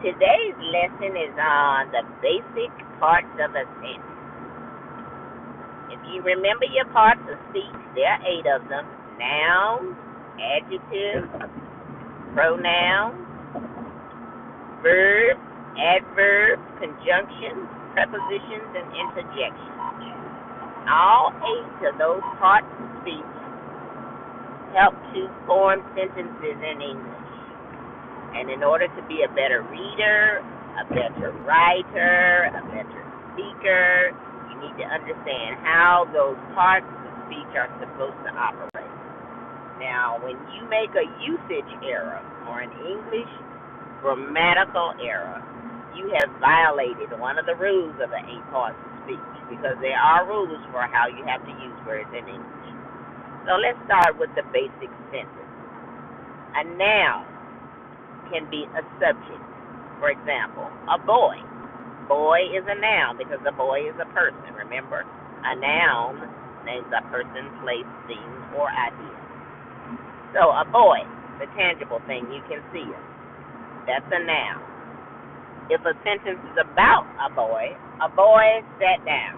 Today's lesson is on the basic parts of a sentence. If you remember your parts of speech, there are 8 of them: noun, adjective, pronoun, verb, adverb, conjunctions, prepositions, and interjections. All 8 of those parts of speech help to form sentences in English. And in order to be a better reader, a better writer, a better speaker, you need to understand how those parts of speech are supposed to operate. Now, when you make a usage error or an English grammatical error, you have violated one of the rules of the 8 parts of speech, because there are rules for how you have to use words in English. So let's start with the basic sentence. A noun can be a subject. For example, a boy. Boy is a noun because the boy is a person. Remember, a noun names a person, place, thing, or idea. So a boy, the tangible thing, you can see it. That's a noun. If a sentence is about a boy sat down.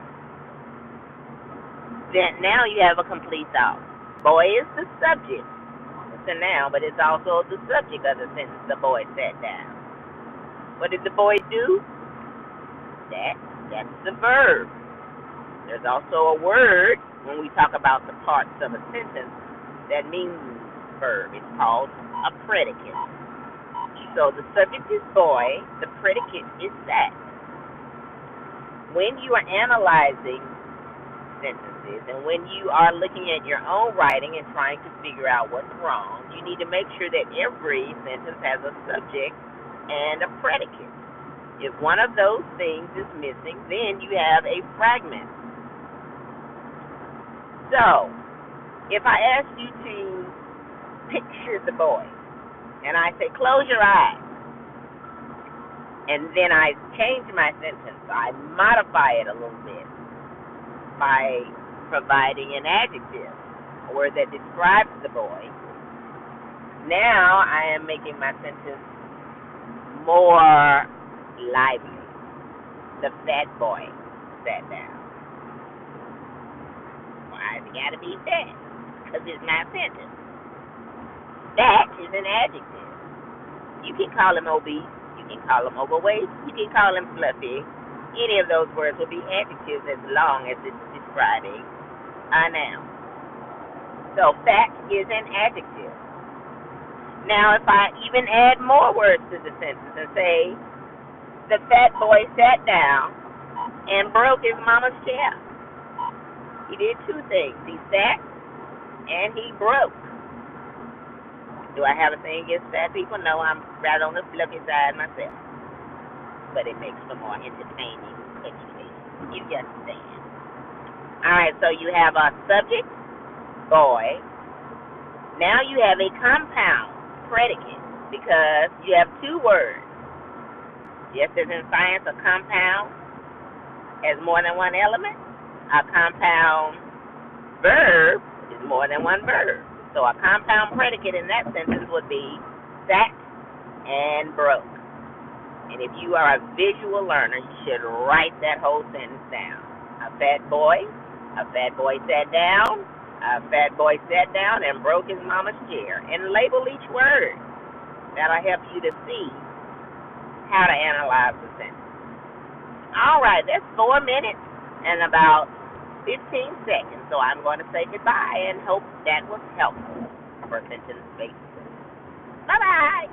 Then now you have a complete thought. Boy is the subject. It's a noun, but it's also the subject of the sentence. The boy sat down. What did the boy do? That's the verb. There's also a word when we talk about the parts of a sentence that means verb. It's called a predicate. So the subject is boy, the predicate is sat. When you are analyzing sentences, and when you are looking at your own writing and trying to figure out what's wrong, you need to make sure that every sentence has a subject and a predicate. If one of those things is missing, then you have a fragment. So, if I ask you to picture the boy, and I say, close your eyes, and then I change my sentence, I modify it a little bit by providing an adjective, a word that describes the boy. Now I am making my sentence more lively. The fat boy sat down. Why has it got to be fat? Because it's my sentence. Fat is an adjective. You can call him obese. You can call him overweight. You can call him fluffy. Any of those words will be adjectives as long as it's describing a noun. So fat is an adjective. Now if I even add more words to the sentence and say, the fat boy sat down and broke his mama's chair. He did 2 things. He sat and he broke. Do I have a thing against fat people? No, I'm right on the fluffy side myself. But it makes for more entertaining education. You understand. Alright, so you have a subject, boy. Now you have a compound predicate because you have 2 words. Just as in science, a compound has more than 1 element. A compound verb is more than 1 verb. So a compound predicate in that sentence would be sat and broke. And if you are a visual learner, you should write that whole sentence down. A fat boy sat down, and broke his mama's chair. And label each word. That'll help you to see how to analyze the sentence. All right, that's 4 minutes and about 15 seconds. So I'm going to say goodbye and hope that was helpful for sentence-based. Bye-bye.